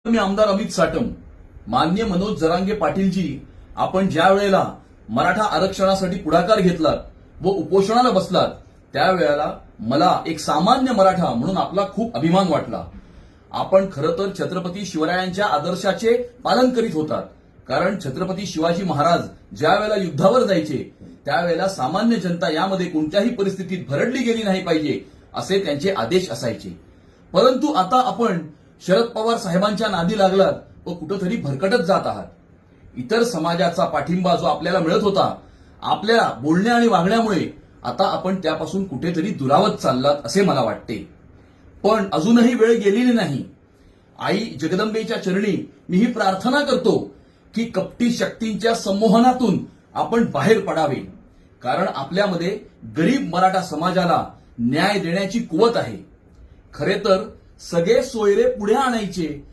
मी आमदार अमित साटम, मान्य मनोज जरांगे पाटीलजी, आपण ज्या वेळेला मराठा आरक्षणासाठी पुढाकार घेतलात व उपोषणाला बसलात त्यावेळेला मला एक सामान्य मराठा म्हणून आपला खूप अभिमान वाटला. आपण खरं तर छत्रपती शिवरायांच्या आदर्शाचे पालन करीत होतात. कारण छत्रपती शिवाजी महाराज ज्या वेळेला युद्धावर जायचे त्यावेळेला सामान्य जनता यामध्ये कोणत्याही परिस्थितीत भरडली गेली नाही पाहिजे असे त्यांचे आदेश असायचे. परंतु आता आपण शरद पवार साहेबांच्या नादी लागलात व कुठेतरी भरकटत जात आहात. इतर समाजाचा पाठिंबा जो आपल्याला मिळत होता आपल्या बोलण्या आणि वागण्यामुळे आता आपण त्यापासून कुठेतरी दुरावत चाललात असे मला वाटते. पण अजूनही वेळ गेलेली नाही. आई जगदंबेच्या चरणी मी ही प्रार्थना करतो की कपटी शक्तींच्या संमोहनातून आपण बाहेर पडावे. कारण आपल्यामध्ये गरीब मराठा समाजाला न्याय देण्याची कुवत आहे. खरे तर सगळे सोयरे पुढे आणायचे